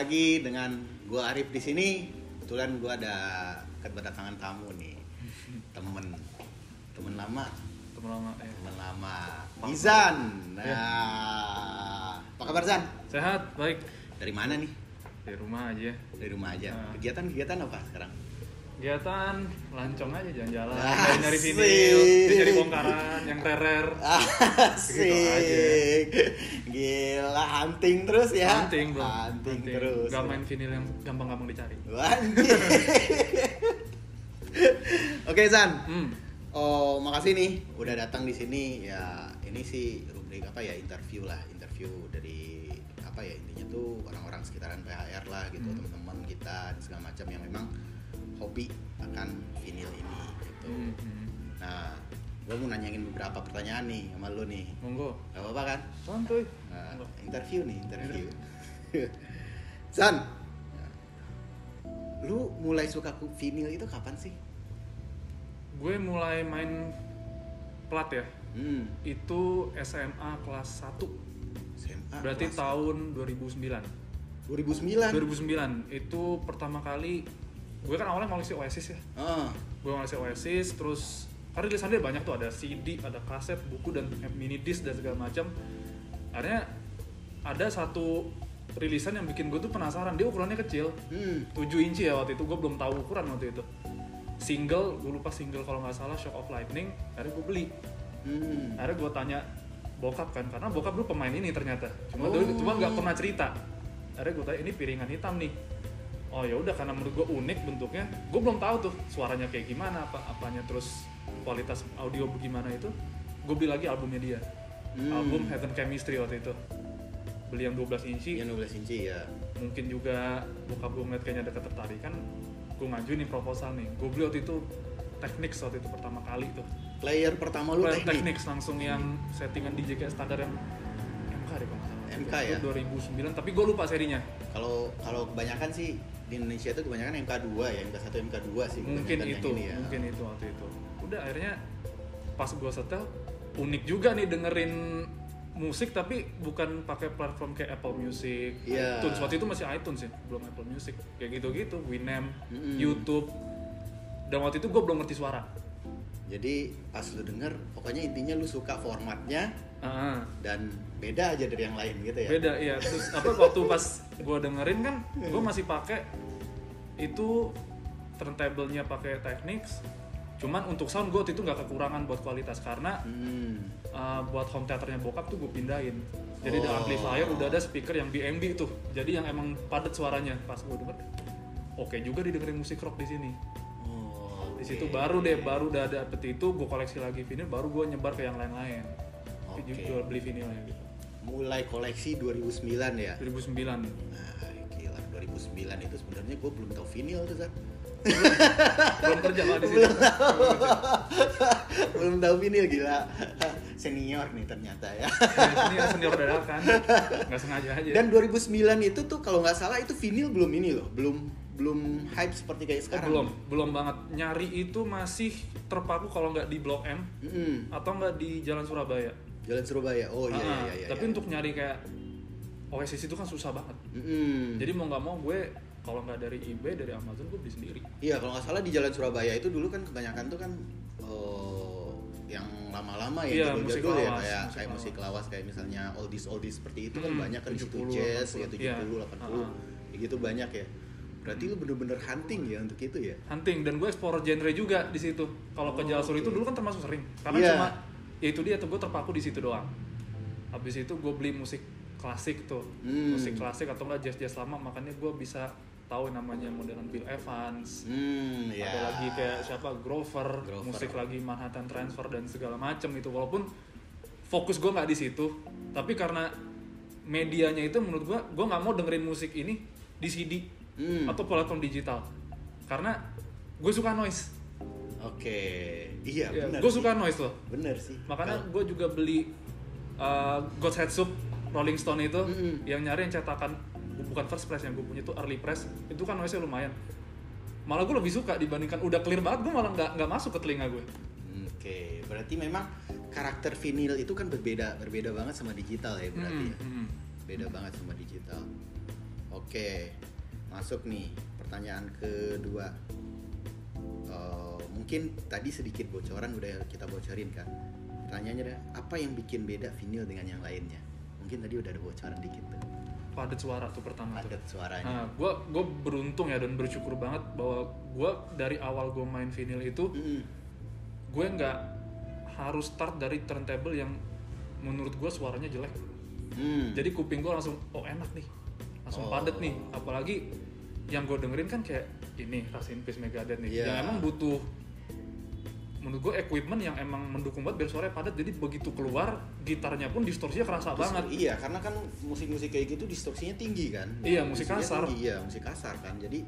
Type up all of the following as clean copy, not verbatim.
lagi dengan gua Arif di sini. Kebetulan gua ada kedatangan tamu nih. Temen lama. Temen lama. Izan. Nah, apa kabar Zan? Sehat, baik. Dari mana nih? Dari rumah aja. Dari rumah aja. Kegiatan apa sekarang? Kegiatan lancong aja, jalan-jalan, nyari Asik. vinil, nyari bongkaran yang terer. Asik. Gila, hunting terus ya. Hunting, bro. Hunting terus. Gak main vinil yang gampang-gampang dicari. Anjir. Oke, San. Oh, makasih nih udah datang di sini. Ya, ini sih rubrik apa ya, interview dari apa ya, intinya tuh orang-orang sekitaran PHR lah gitu, teman-teman kita dan segala macam yang memang hobi akan vinil ini gitu. Nah, gue mau nanyain beberapa pertanyaan nih sama lu nih. Monggo. Gak apa-apa kan? Santuy. Nah, interview. San, lu mulai suka vinil itu kapan sih? Gue mulai main plat ya. Itu SMA kelas 1. SMA. Berarti kelas tahun 2009. 2009. Itu pertama kali gue kan awalnya ngoleksi Oasis ya. Gue ngoleksi Oasis, terus karena rilisannya banyak tuh, ada CD, ada kaset, buku, dan mini disc dan segala macam. Akhirnya ada satu rilisan yang bikin gue tuh penasaran. Dia ukurannya kecil, 7 inci ya waktu itu. Gue belum tahu ukuran waktu itu. Single, gue lupa single kalau nggak salah, Shock of Lightning. Akhirnya gue beli. Akhirnya gue tanya bokap kan, karena bokap dulu pemain ini ternyata. Cuma nggak pernah cerita. Akhirnya gue tanya, ini piringan hitam nih. Oh ya udah, karena menurut gue unik bentuknya. Gue belum tahu tuh suaranya kayak gimana, apanya, terus kualitas audio bagaimana itu. Gue beli lagi albumnya dia. Album Heaven Chemistry waktu itu. Beli yang 12 inci. Yang 12 inci ya. Mungkin juga bokap gue ngeliat kayaknya ada ketertarikan. Gue ngajuin nih proposal nih. Gue beli waktu itu Technics waktu itu pertama kali tuh. Player pertama lu Technics langsung yang settingan DJ kayak standar yang MK deh kalau nggak salah. MK ya? 2009, tapi gue lupa serinya. Kalau kebanyakan sih di Indonesia itu kebanyakan MK2 ya, MK1, MK2 sih. Mungkin itu waktu itu. Udah akhirnya pas gue setel, unik juga nih dengerin musik tapi bukan pakai platform kayak Apple Music, iTunes. Waktu itu masih iTunes ya, belum Apple Music. Kayak gitu-gitu, Winamp, YouTube. Dan waktu itu gue belum ngerti suara. Jadi pas lu denger, pokoknya intinya lu suka formatnya dan beda aja dari yang lain gitu ya? Beda, iya. Terus waktu pas gue dengerin kan, gue masih pakai itu turntable-nya pakai Technics. Cuman untuk sound gue waktu itu nggak kekurangan buat kualitas, karena buat home theaternya bokap tuh gue pindahin. Jadi di amplifier udah ada speaker yang BMB tuh, jadi yang emang padat suaranya. Pas gue denger, oke juga didengerin musik rock di sini. Di situ baru udah ada seperti itu. Gue koleksi lagi vinil, baru gue nyebar ke yang lain-lain. Jual beli vinilnya gitu. Mulai koleksi 2009 ya? 2009. Nah, gila, 2009 itu sebenarnya gue belum tahu vinil tuh, Zat. Belum kerja lah di situ. Belum tahu vinil, gila. Senior nih ternyata ya. Senior dadakan. Nggak sengaja aja. Dan 2009 itu tuh kalau nggak salah itu vinil belum ini loh, belum hype seperti kayak sekarang. Belum banget. Nyari itu masih terpaku kalau nggak di Blok M atau nggak di Jalan Surabaya. Jalan Surabaya, oh iya. Tapi untuk nyari kayak Oasis itu kan susah banget. Jadi mau nggak mau gue kalau nggak dari eBay, dari Amazon, gue beli sendiri. Iya, kalau nggak salah di Jalan Surabaya itu dulu kan kebanyakan tuh kan yang lama-lama ya, jadul-jadul ya, kayak musik lawas, kayak misalnya oldies seperti itu kan banyak kan, 70 jazz ya, 70, 80 gitu banyak ya. Berarti lu bener-bener hunting ya untuk itu ya? Hunting, dan gue explore genre juga di situ. Kalau ke Jalsur itu dulu kan termasuk sering, karena cuma ya itu dia tuh, gue terpaku di situ doang. Habis itu gue beli musik klasik tuh, musik klasik atau enggak jazz lama, makanya gue bisa tahu namanya modelan Bill Evans, ada lagi kayak siapa Grover, musik lagi Manhattan Transfer dan segala macam itu. Walaupun fokus gue nggak di situ, tapi karena medianya itu menurut gue nggak mau dengerin musik ini di CD atau platform digital, karena gue suka noise. Iya benar. Gue suka noise loh. Bener sih. Makanya gue juga beli God's Head Soup Rolling Stone itu, yang nyari yang cetakan bukan first press, yang gue punya itu early press, itu kan noise-nya lumayan. Malah gue lebih suka dibandingkan udah clear banget, gue malah nggak masuk ke telinga gue. Berarti memang karakter vinil itu kan berbeda banget sama digital ya berarti ya. Beda banget sama digital. Oke, masuk nih pertanyaan kedua. Mungkin tadi sedikit bocoran udah kita bocorin kan. Pertanyaannya adalah apa yang bikin beda vinyl dengan yang lainnya? Mungkin tadi udah ada bocoran dikit tuh. Padat suara tuh pertama. Padat suaranya. Nah, gue beruntung ya dan bersyukur banget bahwa gue dari awal gue main vinyl itu, gue nggak harus start dari turntable yang menurut gue suaranya jelek. Jadi kuping gue langsung enak nih, langsung padat nih. Apalagi yang gue dengerin kan kayak ini Rest in Peace Megadeth nih, yang emang butuh menurut gue equipment yang emang mendukung banget biar suaranya padat. Jadi begitu keluar gitarnya pun distorsinya kerasa banget. Iya, karena kan musik-musik kayak gitu distorsinya tinggi kan. Iya, musik kasar. Tinggi, iya, musik kasar kan. Jadi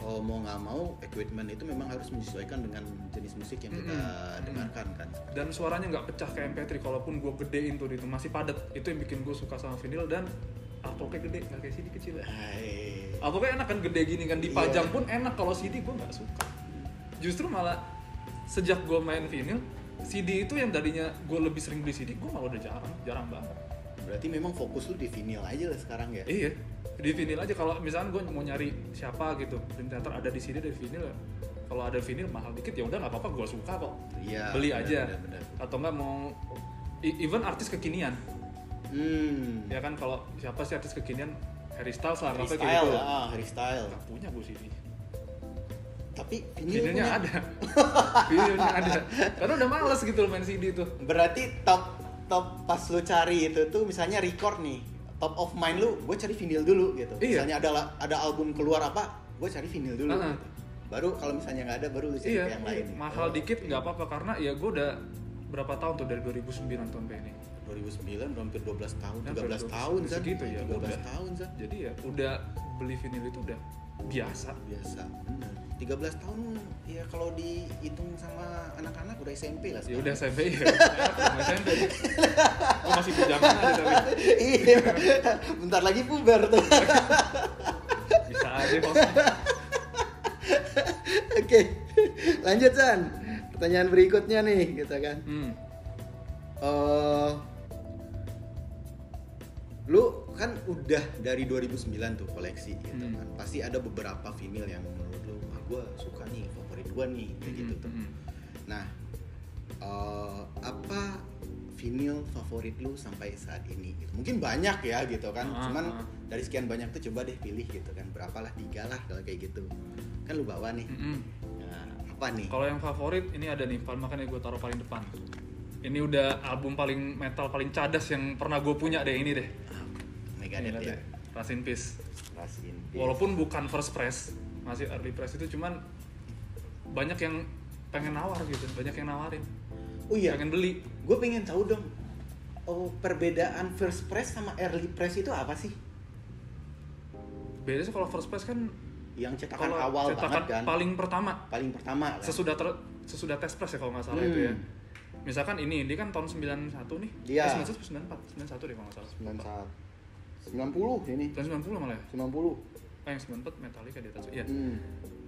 mau nggak mau equipment itu memang harus menyesuaikan dengan jenis musik yang kita dengarkan kan. Dan suaranya nggak pecah kayak MP3, kalaupun gue gedein tuh itu masih padat. Itu yang bikin gue suka sama vinyl. Dan artworknya gede, nggak kayak CD kecil. Artworknya enak kan, gede gini kan, dipajang pun enak. Kalau CD gue nggak suka. Justru malah sejak gue main vinyl, CD itu yang tadinya gue lebih sering beli CD, gue malah udah jarang banget. Berarti memang fokus lu di vinyl aja lah sekarang ya? Iya, di vinyl aja. Kalau misalnya gue mau nyari siapa gitu, dan ternyata ada di CD dari vinyl, kalau ada vinyl mahal dikit ya udah nggak apa-apa, gue suka kok. Iya, beli aja. Bener. Atau nggak mau, even artis kekinian. Ya kan, kalau siapa sih artis kekinian, Harry Styles lah, Harry Styles, Harry Styles. Gak punya gue CD. Tapi vinylnya ada. Vinylnya ada. Karena udah males gitu main CD tuh. Berarti top pas lu cari itu tuh misalnya record nih, top of mind lu, gue cari vinyl dulu gitu. Iya. Misalnya ada album keluar apa, gue cari vinyl dulu gitu. Baru kalau misalnya nggak ada, baru lu cari ke yang lain. Mahal dikit nggak apa-apa, karena ya gue udah berapa tahun tuh, dari 2009 sampai ini. 2009 hampir 12 tahun, 13 tahun kan? Segitu ya. 13 tahun kan? Jadi ya udah beli vinyl itu udah biasa, benar. 13 tahun ya kalau dihitung sama anak-anak udah SMP lah sekarang. Ya udah SMP ya. SMP. Gue masih bujangan aja tapi. Iya. Bentar lagi puber tuh. Bisa aja kok. Oke. Lanjut San. Pertanyaan berikutnya nih gitu kan. Lu kan udah dari 2009 tuh koleksi gitu kan. Pasti ada beberapa vinyl yang menurut lu, gue suka nih, favorit gue nih, kayak gitu tuh. Nah, apa vinyl favorit lu sampai saat ini gitu? Mungkin banyak ya gitu kan. Cuman dari sekian banyak tuh coba deh pilih gitu kan. Berapalah, 3 lah kalau kayak gitu. Kan lu bawa nih. Nah, apa nih? Kalau yang favorit ini ada nih, makanya gue taruh paling depan. Ini udah album paling metal paling cadas yang pernah gue punya deh, ini deh. Megadeth ya. Rest in Peace. Walaupun bukan first press, masih early press itu, cuman banyak yang pengen nawar gitu, banyak yang nawarin. Oh iya. Pengen beli. Gue pengen tahu dong. Perbedaan first press sama early press itu apa sih? Beda sih, kalau first press kan yang cetakan awal banget kan. Paling pertama kan. Sesudah test press ya kalau nggak salah itu ya. Misalkan ini kan tahun 91 nih. Iya. 91 deh kalau nggak salah. 90 ini. Tahun 90 malah ya? 90. Yang 94 Metallica di atas. Iya.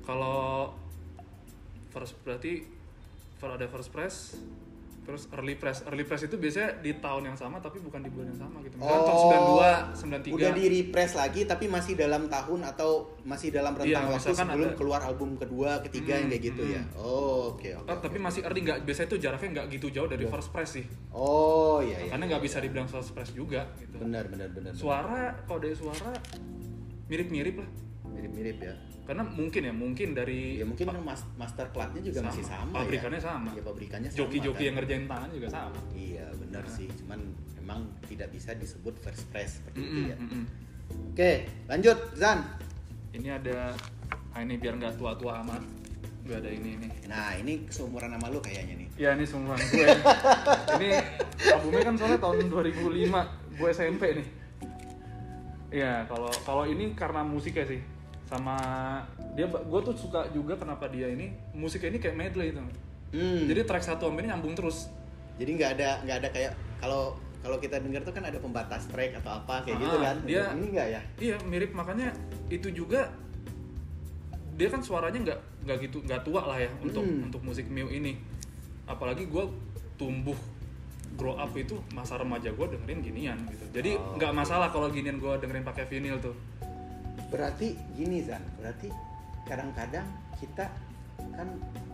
Kalau first berarti ada first press, terus early press. Early press itu biasanya di tahun yang sama tapi bukan di bulan yang sama gitu. Misalkan tahun 92, 93. Udah di repress lagi tapi masih dalam tahun atau masih dalam rentang waktu sebelum keluar album kedua, ketiga yang kayak gitu ya. Oke. Tapi masih early, nggak, biasanya itu jaraknya nggak gitu jauh dari first press sih. Iya. Karena nggak bisa dibilang first press juga gitu. Benar. Suara, kalau dari suara mirip-mirip lah. Mirip ya. Karena mungkin dari mungkin master platnya juga masih sama. Pabrikannya sama. Ya pabrikannya sama. Joki-joki yang ngerjain tangan juga sama. Iya, benar sih. Cuman memang tidak bisa disebut first press seperti itu ya. Oke, lanjut Zan. Ini ada ini biar nggak tua-tua amat. Gue ada ini. Nah, ini seumuran sama lu kayaknya nih. Iya, ini seumuran gue. Ini albumnya kan soalnya tahun 2005. Gue SMP nih. Iya, kalau ini karena musiknya sih. Sama dia, gue tuh suka juga kenapa dia ini musiknya ini kayak medley itu. Jadi track satu sampai ini nyambung terus. Jadi nggak ada kayak kalau kita dengar tuh kan ada pembatas track atau apa kayak gitu kan. Ini nggak ya? Iya, mirip, makanya itu juga dia kan suaranya nggak tua lah ya untuk musik Mew ini. Apalagi gue tumbuh grow up itu masa remaja gue dengerin ginian gitu. Jadi nggak masalah kalau ginian gue dengerin pakai vinyl tuh. Berarti gini Zan, berarti kadang-kadang kita kan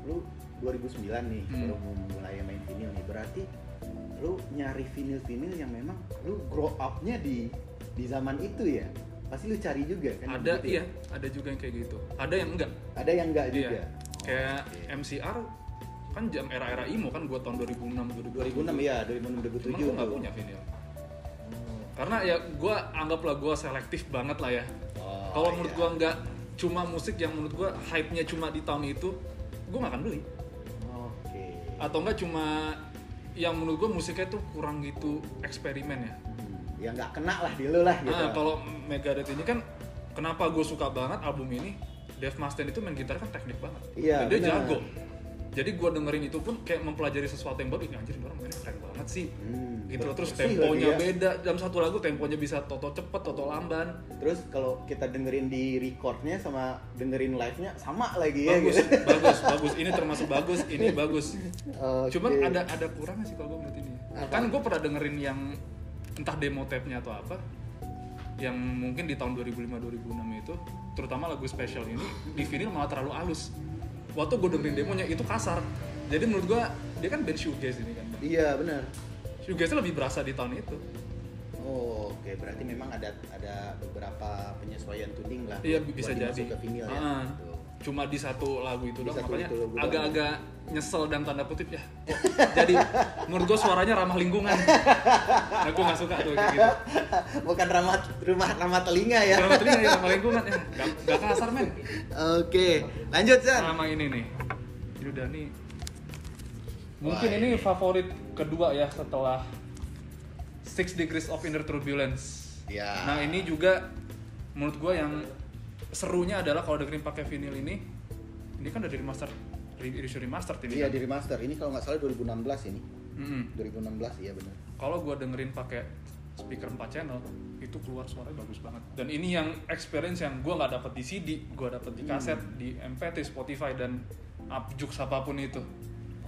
lu 2009 nih baru mulai main vinyl nih, berarti lu nyari vinyl yang memang lu grow up-nya di zaman itu ya. Pasti lu cari juga kan? Ada gitu, iya, ada juga yang kayak gitu. Ada yang enggak. Ada yang enggak juga. Iya. Kayak MCR kan jam era-era emo kan gua tahun 2006 ya, 2006 2007. Cuman gua enggak punya vinyl. Karena ya gua anggaplah gua selektif banget lah ya. Kalau menurut gua enggak cuma musik yang menurut gua hype-nya cuma di tahun itu, gua enggak akan beli. Atau enggak cuma yang menurut gue musiknya tuh kurang gitu eksperimen ya. Ya nggak kena lah di lu lah gitu. Kalau Megadeth ini kan kenapa gue suka banget album ini, Dave Mustaine itu main gitar kan teknik banget. Iya, dan dia jago. Jadi gue dengerin itu pun kayak mempelajari sesuatu yang baru. Anjir, orang mainnya keren banget sih. Gitu loh. Terus temponya beda. Dalam satu lagu temponya bisa toto cepet, toto lamban. Terus kalau kita dengerin di recordnya sama dengerin live-nya sama lagi ya. Bagus, gitu. bagus. Ini termasuk bagus, ini bagus. Cuman ada kurangnya sih kalau gue menurut ini. Kan gue pernah dengerin yang entah demo tape-nya atau apa, yang mungkin di tahun 2005-2006 itu, terutama lagu Special ini di vinyl malah terlalu halus. Waktu gue dengerin demonya itu kasar. Jadi menurut gue dia kan band shoegaze ini kan. Iya benar. Shoegaze lebih berasa di tahun itu. Oke, berarti memang ada beberapa penyesuaian tuning lah. Iya bisa jadi. Ke vinyl ya. Cuma di satu lagu itu doang, makanya itu agak-agak nyesel dan tanda kutip ya. Jadi menurut gue suaranya ramah lingkungan. Nah gue nggak suka tuh kayak gitu. Bukan ramah telinga ya. Ramah telinga ya, ramah lingkungan ya. Gak kasar men. Oke, lanjut Zan. Sama ini nih. Ini udah nih. Mungkin ini favorit kedua ya setelah 6 Degrees of Inner Turbulence. Ya. Nah ini juga menurut gue yang serunya adalah kalau dengerin pakai vinyl ini kan udah remaster ini. Iya, kan? di remaster. Ini kalau nggak salah 2016 ini. 2016 iya benar. Kalau gue dengerin pakai speaker 4 channel itu keluar suaranya bagus banget. Dan ini yang experience yang gue nggak dapet di CD, gue dapet di kaset, di MP3, Spotify dan Jux apapun itu.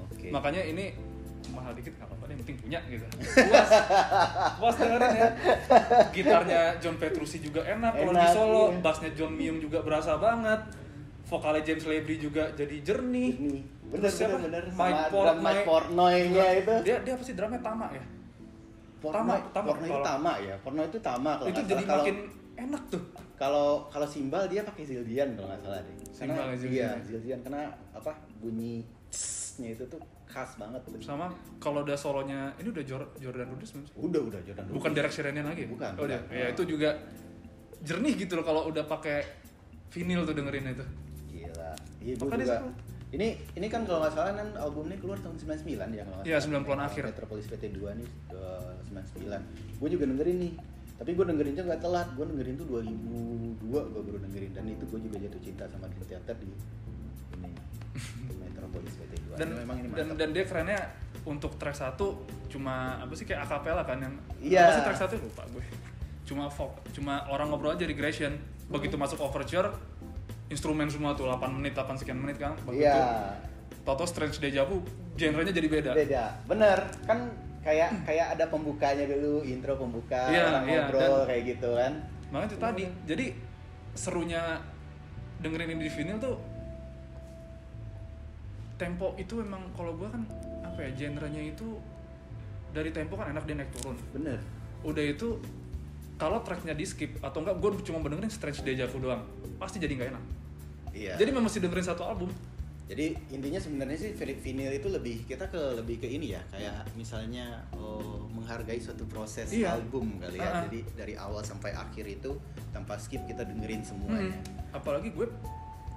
Oke. Makanya ini mahal dikit nggak apa-apa, yang penting punya gitu. Puas dengerin ya. Gitarnya John Petrucci juga enak kalau di solo, iya. Bassnya John Myung juga berasa banget. Vokalnya James Labrie juga jadi jernih. Bener. Mike Portnoy-nya itu. Dia apa sih drumnya Tama ya? Portnoy itu Tama ya. Portnoy itu Tama kalau itu jadi makin enak tuh. Kalau simbal dia pakai Zildjian kalau nggak salah deh. Zildjian karena apa bunyi nya itu tuh khas banget tuh. Sama kalau udah solonya ini udah Jordan Rudess belum? Udah Jordan Rudess. Bukan Derek Sherinian lagi? Bukan. Udah. Ya itu juga jernih gitu loh kalau udah pakai vinyl tuh dengerin itu. Gila. Iya juga. Ini kan kalau nggak salah kan albumnya keluar tahun 99 ya kalau nggak salah. Iya 90-an akhir. Metropolis PT2 nih 99. Gue juga dengerin nih. Tapi gue dengerinnya nggak telat. Gue dengerin tuh 2002 gue baru dengerin dan itu gue juga jatuh cinta sama Dream Theater di ini Metropolis PT2. Dan dia kerennya untuk track 1 cuma apa sih kayak acapella kan yang iya. Apa sih track 1 lupa gue. Cuma orang ngobrol aja regression. Begitu masuk overture instrumen semua tuh 8 sekian menit kan. Begitu. Iya. Toto Strange Deja Vu genrenya jadi beda. Bener kan kayak ada pembukanya dulu, intro pembuka, orang ngobrol kayak gitu kan. Makanya itu tadi. Jadi serunya dengerin ini di vinyl tuh tempo itu memang kalau gue kan apa ya genrenya itu dari tempo kan enak dia naik turun. Bener. Udah itu kalau tracknya di skip atau enggak gue cuma dengerin Strange Deja Vu doang pasti jadi nggak enak. Iya. Jadi memang mesti dengerin satu album. Jadi intinya sebenarnya sih vinyl itu lebih ke ini ya kayak misalnya menghargai suatu proses album kali ya. Jadi dari awal sampai akhir itu tanpa skip kita dengerin semuanya. Apalagi gue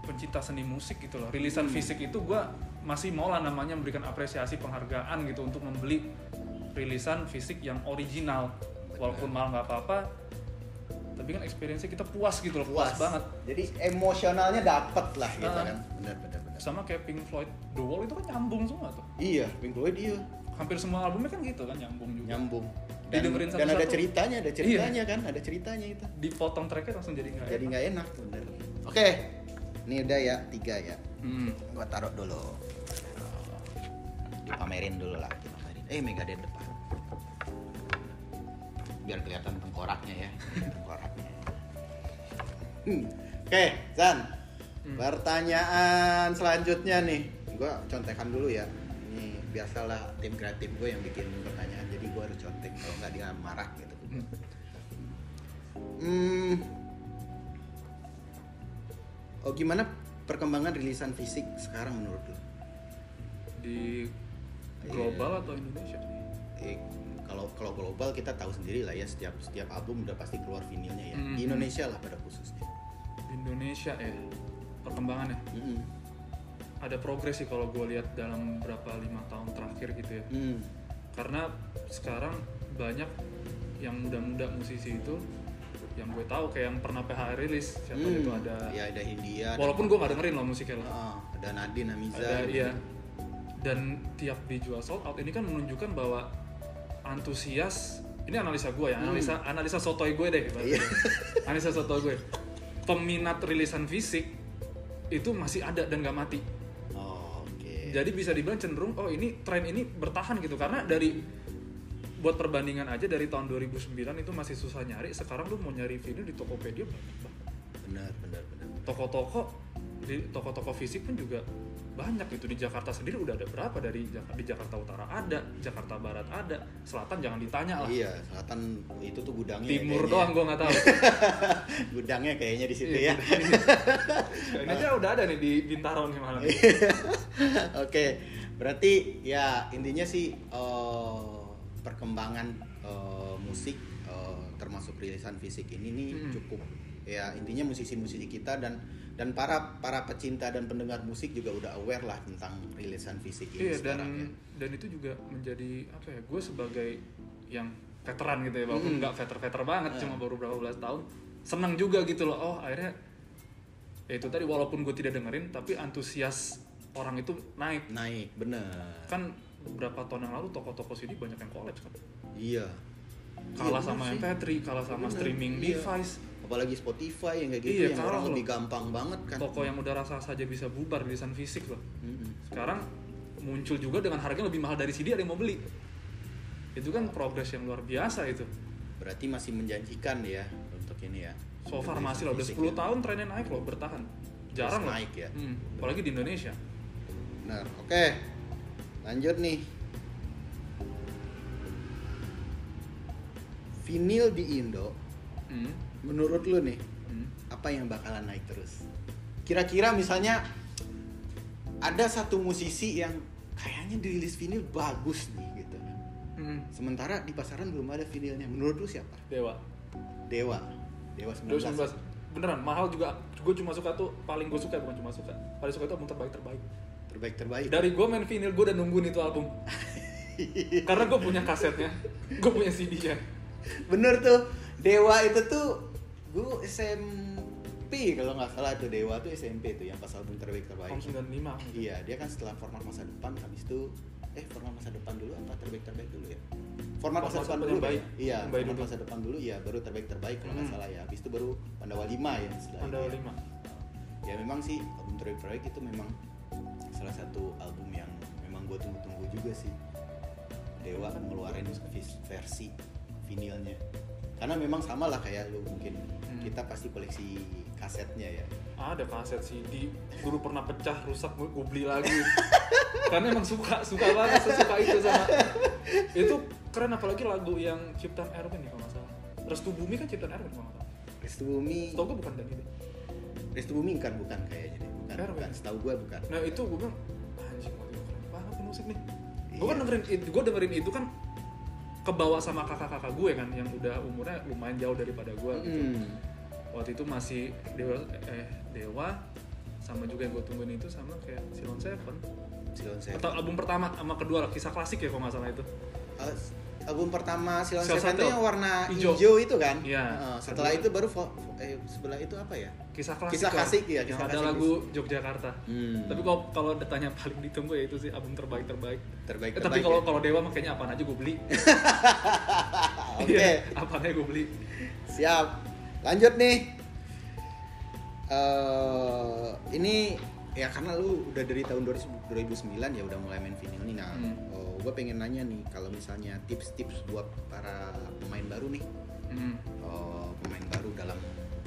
pencinta seni musik gitu loh. Rilisan fisik itu gue masih mau lah namanya memberikan apresiasi penghargaan gitu untuk membeli rilisan fisik yang original. Walaupun mahal nggak apa-apa, tapi kan experience-nya kita puas gitu loh, puas banget. Jadi emosionalnya dapet lah gitu kan. Benar. Sama kayak Pink Floyd, The Wall itu kan nyambung semua tuh. Iya, Pink Floyd iya. Hampir semua albumnya kan gitu kan nyambung juga. Nyambung. Didengerin satu-satu. Dan ada ceritanya kan, ada ceritanya itu. Dipotong tracknya langsung jadi nggak enak. Bener. Oke, ini udah ya 3 ya. Gua taruh dulu. Dipamerin dulu lah. Megadeth depan. Biar kelihatan tengkoraknya ya. Oke, Zan. Pertanyaan selanjutnya nih. Gue contekan dulu ya. Ini biasalah tim kreatif gue yang bikin pertanyaan. Jadi gue harus contek kalau nggak dia marah gitu. Oh, gimana perkembangan rilisan fisik sekarang menurut lo? Di global atau Indonesia? Kalau global kita tahu sendiri lah ya, setiap album udah pasti keluar vinilnya ya. Di Indonesia lah pada khususnya. Di Indonesia ya perkembangannya. Ada progres sih kalau gue lihat dalam berapa 5 tahun terakhir gitu ya. Karena sekarang banyak yang muda-muda musisi itu yang gue tahu kayak yang pernah PHR rilis siapa itu ada Hindia, walaupun gue nggak dengerin loh musiknya loh. Ada Nadine Amiza ada, iya. Dan tiap dijual sold out ini kan menunjukkan bahwa antusias, ini analisa gue ya, analisa sotoy gue deh analisa sotoy gue, peminat rilisan fisik itu masih ada dan nggak mati. Jadi bisa dibilang cenderung ini tren ini bertahan gitu, karena buat perbandingan aja dari tahun 2009 itu masih susah nyari, sekarang lu mau nyari video di Tokopedia banyak banget. Benar. Toko-toko fisik pun juga banyak gitu. Di Jakarta sendiri udah ada berapa, di Jakarta Utara ada, Jakarta Barat ada, Selatan jangan ditanya lah. Iya, Selatan itu tuh gudangnya. Timur doang gue nggak tahu. Gudangnya kayaknya di situ ya. Ini aja udah ada nih di Bintaro nih malam. Oke, berarti ya intinya sih perkembangan musik termasuk rilisan fisik ini nih cukup ya, intinya musisi-musisi kita dan para pecinta dan pendengar musik juga udah aware lah tentang rilisan fisik ini sekarang. Dan itu juga menjadi apa ya, gue sebagai yang veteran gitu ya, walaupun nggak veter banget, cuma baru berapa belas tahun, senang juga gitu loh. Akhirnya ya itu tadi, walaupun gue tidak dengerin tapi antusias orang itu naik, bener. Kan beberapa tahun yang lalu toko-toko CD banyak yang collapse kan. Iya. Kalah sama MP3, kalah sama streaming device. Apalagi Spotify yang kayak gitu, yang orang lebih gampang banget kan. Toko yang udah rasa saja bisa bubar rilisan fisik loh. Sekarang muncul juga dengan harga lebih mahal dari CD, ada yang mau beli. Itu kan progres yang luar biasa itu. Berarti masih menjanjikan ya untuk ini ya. So far masih loh, udah 10 tahun trennya naik loh, bertahan. Jarang loh. Naik ya. Apalagi di Indonesia. Benar. Oke. Lanjut nih. Vinyl di Indo, menurut lu nih, apa yang bakalan naik terus? Kira-kira misalnya ada satu musisi yang kayaknya dirilis vinyl bagus nih gitu. Sementara di pasaran belum ada vinylnya. Menurut lu siapa? Dewa 19. Beneran mahal juga. Gue cuma suka tuh, paling gue suka, bukan cuma suka, paling suka itu album terbaik. Dari gue main vinyl, gue udah nungguin itu album. Karena gue punya kasetnya, gue punya CD-nya. Bener tuh, Dewa itu tuh gue SMP kalau nggak salah tuh. Dewa tuh SMP tuh yang pas album terbaik. Tahun 95. Iya, dia kan setelah Format Masa Depan, habis itu Format Masa Depan dulu apa terbaik dulu ya? Format Masa Depan dulu ya? Iya, Format Masa Depan dulu ya, baru terbaik kalau nggak salah ya. Habis itu baru Pandawa 5 ya setelah Pandawa 5. Ya memang sih album terbaik itu memang salah satu album yang memang gue tunggu-tunggu juga sih. Dewa kan ngeluarin versi vinilnya, karena memang sama lah kayak lu mungkin. Kita pasti koleksi kasetnya ya. Ada kaset CD dulu pernah pecah, rusak, gue beli lagi. Karena emang suka banget, sesuka itu sama itu. Keren, apalagi lagu yang ciptaan Erwin nih kalau nggak salah. Restu Bumi kan ciptaan Erwin kalau nggak salah. Restu Bumi, setahu gue bukan, dan itu Restu Bumi bukan kayaknya deh, bukan. Setahu gue bukan. Nah itu gue bilang anjing, keren banget nih musik nih. Gue kan dengerin itu kan kebawa sama kakak-kakak gue kan yang udah umurnya lumayan jauh daripada gue gitu. Waktu itu masih Dewa sama juga yang gue tungguin itu sama kayak Silon Seven. Atau album pertama sama kedua lah, Kisah Klasik ya kalau nggak salah itu. Album pertama Silon Seven itu yang warna hijau itu kan? Iya. Setelah itu baru sebelah itu apa ya? Kisah Klasik. Kisah Klasik ya. Yang ada lagu Yogyakarta. Tapi kalau ditanya paling ditunggu ya itu sih album terbaik. Tapi kalau Dewa makanya apaan aja gue beli. Oke. Apaan aja gue beli. Siap. Lanjut nih. Ini ya karena lu udah dari tahun 2009 ya udah mulai main vinyl nih. Nah, gue pengen nanya nih, kalau misalnya tips buat para pemain baru nih, pemain baru dalam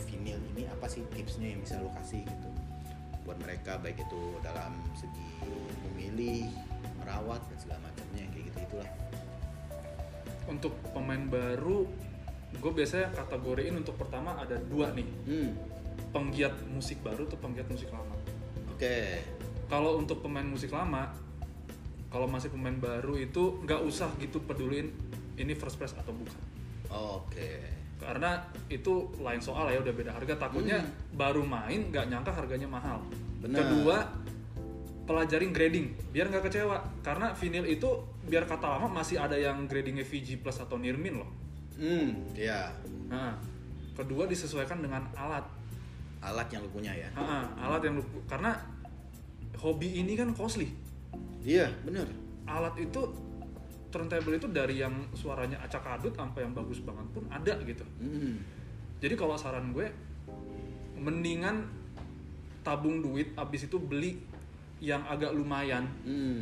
vinyl ini apa sih tipsnya yang bisa lo kasih gitu buat mereka, baik itu dalam segi memilih, merawat dan segala macamnya kayak gitu itulah. Untuk pemain baru, gue biasanya kategoriin untuk pertama ada 2 nih. Penggiat musik baru atau penggiat musik lama. Oke. Kalau untuk pemain musik lama, kalau masih pemain baru itu nggak usah gitu peduliin ini first press atau bukan. Oke. Karena itu lain soal ya, udah beda harga. Takutnya baru main nggak nyangka harganya mahal. Bener. Kedua, pelajarin grading biar nggak kecewa. Karena vinyl itu biar kata lama masih ada yang gradingnya VG Plus atau Nirmin loh. Iya. Nah, kedua disesuaikan dengan alat yang lu punya ya. Alat yang lu, karena hobi ini kan costly. Iya, bener. Alat itu turntable itu dari yang suaranya acak adut sampai yang bagus banget pun ada gitu. Jadi kalau saran gue, mendingan tabung duit abis itu beli yang agak lumayan.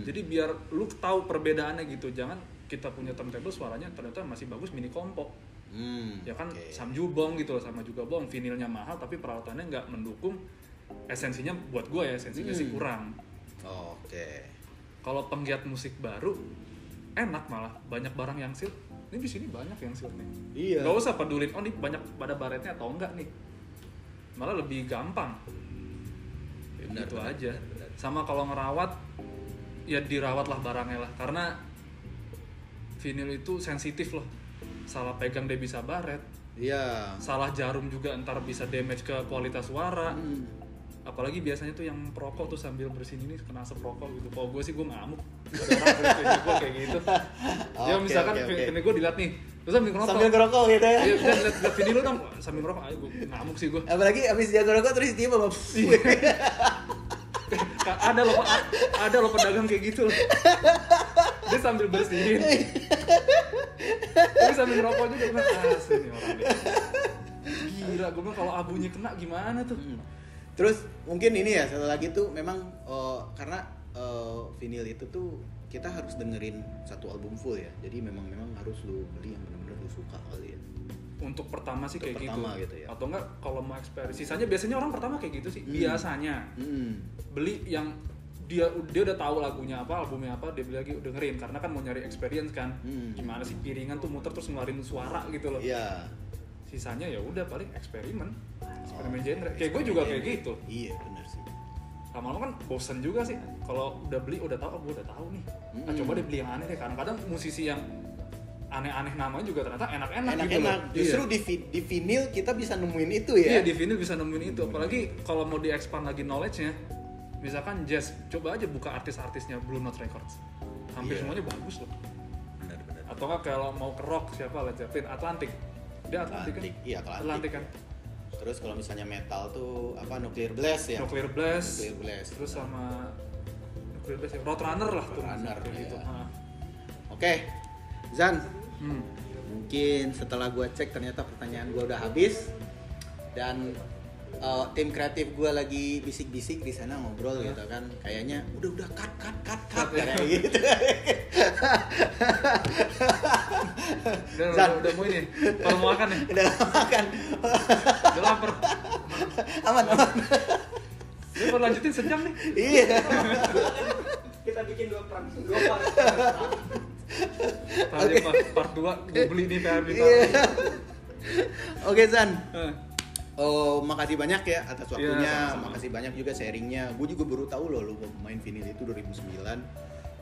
Jadi biar lu tahu perbedaannya gitu. Jangan kita punya turntable suaranya ternyata masih bagus mini kompo. Ya kan Samju bong gitu loh, sama juga bong, vinilnya mahal tapi peralatannya nggak mendukung. Esensinya buat gue ya, esensinya sih kurang. Kalau penggiat musik baru enak, malah banyak barang yang seal. Ini di sini banyak yang seal nih. Iya. Gak usah pedulin nih banyak pada baretnya atau enggak nih. Malah lebih gampang. Gitu aja. Sama kalau ngerawat, ya dirawatlah barangnya lah. Karena vinyl itu sensitif loh. Salah pegang dia bisa baret. Iya. Salah jarum juga ntar bisa damage ke kualitas suara. Apalagi biasanya tuh yang perokok tuh sambil bersihin ini kena asap rokok gitu. Kalau gue sih gue ngamuk. Ada orang gue kayak gitu. Ya misalkan vinyl gue dilihat nih, terus sambil ngerokok. Sambil ngerokok gitu ya. Iya, lihat vinyl lu dong sambil ngerokok. Ayo gue ngamuk sih gue. Apalagi abis dia ngerokok terus dia bawa. Ada loh pedagang kayak gitu loh. Dia sambil bersihin. Tapi sambil ngerokok juga. Gue bilang, asli nih orang deh. Gila, gue bilang kalau abunya kena gimana tuh. Terus mungkin ini ya, satu lagi tuh memang karena vinyl itu tuh kita harus dengerin satu album full ya. Jadi memang harus lu beli yang benar-benar lu suka kali ya. Untuk pertama sih kayak gitu ya. Atau enggak kalau mau eksperimen. Sisanya biasanya orang pertama kayak gitu sih. Biasanya. Beli yang dia udah tahu lagunya apa, albumnya apa, dia beli lagi dengerin karena kan mau nyari experience kan. Gimana sih piringan tuh muter terus ngeluarin suara gitu loh. Iya. Sisanya ya udah paling eksperimen genre. Kayak gue juga kayak gitu. Iya, benar sih. Lama-lama kan bosen juga sih. Kalau udah beli udah tahu, gue udah tahu nih. Coba deh beli yang aneh deh. Kadang-kadang musisi yang aneh-aneh namanya juga ternyata enak-enak gitu loh. Justru di vinyl kita bisa nemuin itu ya. Iya, di vinyl bisa nemuin itu. Apalagi kalau mau di-expand lagi knowledge-nya. Misalkan jazz, coba aja buka artis-artisnya Blue Note Records. Hampir semuanya bagus loh. Benar. Atau nggak kalau mau ke rock siapa, Led Zeppelin, Atlantic. Dia Atlantic kan? Iya, Atlantic kan. Terus kalau misalnya metal tuh apa, Nuclear Blast ya? Nuclear Blast. Terus benar. Sama Nuclear Blast ya, Roadrunner lah tuh. Roadrunner gitu. Ya. Oke. Zan. Mungkin setelah gue cek ternyata pertanyaan gue udah habis dan tim kreatif gue lagi bisik-bisik di sana ngobrol gitu kan, kayaknya udah cut kayak gitu. Udah mau ini, baru mau makan ya? Udah makan. Udah lapar. Aman. Ini baru lanjutin sejam nih. Iya. Kita bikin dua part. Part 2 gue beli nih PRB. Oke Zan. Makasih banyak ya atas waktunya, makasih banyak juga sharingnya. Gue juga baru tahu loh lu main vinyl itu 2009.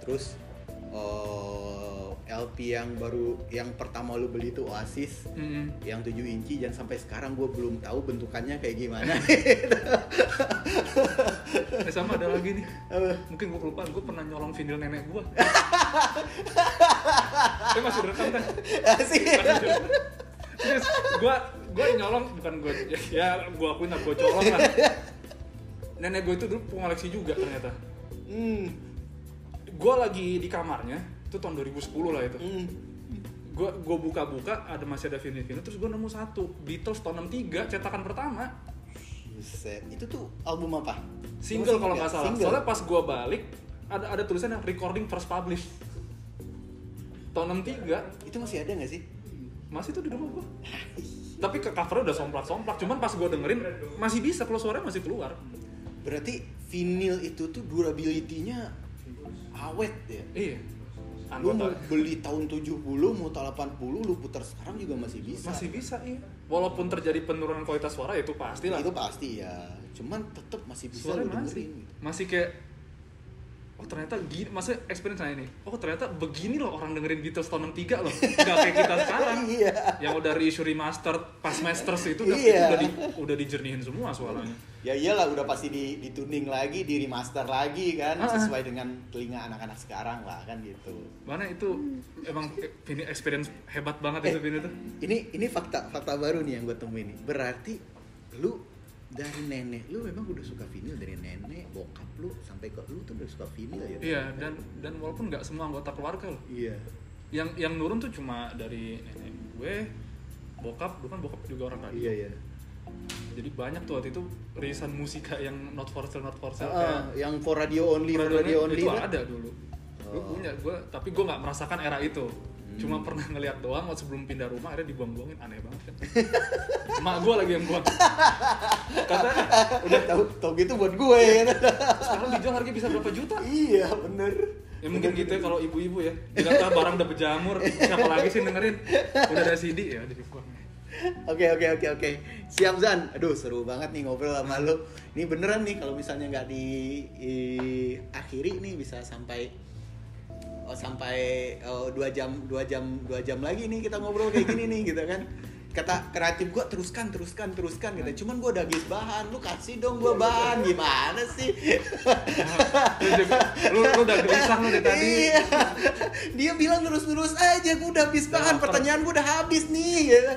Terus LP yang pertama lu beli itu Oasis, yang 7 inci, dan sampai sekarang gue belum tahu bentukannya kayak gimana. Sama ada lagi nih, mungkin gue kelupaan, gue pernah nyolong vinyl nenek gue. Tapi masih direkam kan? Asik. Terus gue nyolong, bukan gue, ya gue akuin lah, gue colong lah. Nenek gue itu dulu pengoleksi juga ternyata. Gue lagi di kamarnya, itu tahun 2010 lah itu. Gue buka-buka, masih ada vinyl-vinyl, terus gue nemu satu Beatles tahun 63, cetakan pertama. Buset, itu tuh album apa? Single kalau nggak salah. Soalnya pas gue balik, ada tulisannya recording first published tahun 63. Itu masih ada nggak sih? Masih tuh di rumah gue. Tapi ke covernya udah somplak-somplak, cuman pas gue dengerin masih bisa, kalau suaranya masih keluar. Berarti vinyl itu tuh durability-nya awet ya? Iya. Lu mau beli tahun 70, mau tahun 80, lu putar sekarang juga masih bisa. Masih bisa, iya. Walaupun terjadi penurunan kualitas suara, itu pasti lah. Itu pasti ya. Cuman tetap masih bisa suara lu dengerin. Masih kayak, oh ternyata gini, maksudnya experience saya ini. Oh ternyata begini loh orang dengerin Beatles tahun 63 loh. Nggak kayak kita sekarang. Iya. Yang udah reissue remastered, pas masters itu udah, Iya. udah dijernihin semua suaranya. Ya iyalah, udah pasti dituning lagi, di remaster lagi kan, sesuai dengan telinga anak-anak sekarang lah kan gitu. Mana itu emang ini experience hebat banget itu ini tuh. Ini fakta baru nih yang gue temuin nih. Berarti lu dari nenek lu memang udah suka vinyl, dari nenek, bokap lu sampai ke lu tuh udah suka vinyl ya. Iya, dan walaupun nggak semua anggota keluarga loh. Iya. Yang nurun tuh cuma dari nenek gue, bokap, bukan bokap juga orang radio. Iya. Jadi banyak tuh waktu itu rilisan musika yang not for sale yang for radio only itu ada dulu. Gue punya, tapi gue nggak merasakan era itu. Cuma pernah ngeliat doang waktu sebelum pindah rumah, akhirnya dibuang-buangin, aneh banget kan. Emak gue lagi yang buang. Kata udah tahu gitu buat gue ya. Sekarang dijual harga bisa berapa juta? Iya, bener. Ya mungkin gitu ya kalau ibu-ibu ya. Dikata barang udah berjamur, siapa lagi sih dengerin? Udah ada CD ya, dibuang. Oke. Siap Zan. Aduh, seru banget nih ngobrol sama lu. Ini beneran nih kalau misalnya nggak diakhiri nih bisa sampai 2 jam lagi nih kita ngobrol kayak gini nih gitu kan. Kata kreatif gua teruskan gitu. Cuman gua udah habis bahan, lu kasih dong gua bahan. Gimana sih? Lu udah gelisah lu dari tadi. Iya. Dia bilang terus aja, gua udah habis bahan, pertanyaan gua udah habis nih gitu.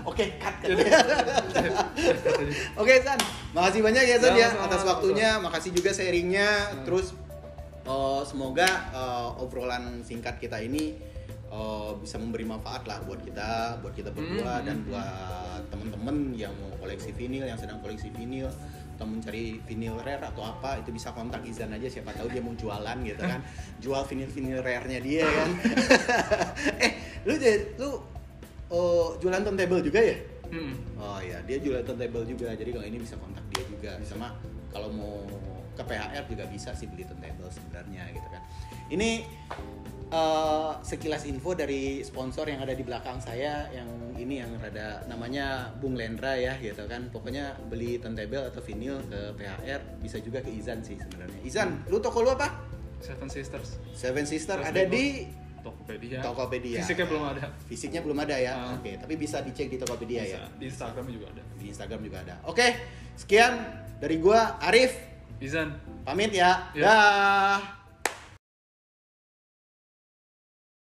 Oke, cut. Oke, San. Makasih banyak ya, San ya atas waktunya. Makasih juga sharingnya. Terus semoga obrolan singkat kita ini bisa memberi manfaat lah buat kita berdua dan buat temen-temen yang mau koleksi vinil, yang sedang koleksi vinil atau mencari vinil rare atau apa, itu bisa kontak Izan aja, siapa tahu dia mau jualan gitu kan. Jual vinil rare-nya dia kan. Lu jualan turntable juga ya? Oh iya, dia jualan turntable juga. Jadi kalau ini bisa kontak dia juga. Sama kalau mau ke PHR juga bisa sih beli turntable sebenarnya gitu kan. Ini sekilas info dari sponsor yang ada di belakang saya, yang ini yang rada namanya Bung Lendra ya gitu kan. Pokoknya beli turntable atau vinyl ke PHR bisa juga ke Izan sih sebenarnya. Izan, lu toko lu apa? Seven Sisters Ada di Tokopedia. Fisiknya belum ada ya. Oke, tapi bisa dicek di Tokopedia bisa. Ya. Di Instagram juga ada. Oke, sekian dari gua Arif. Izan. Pamit ya. Dah.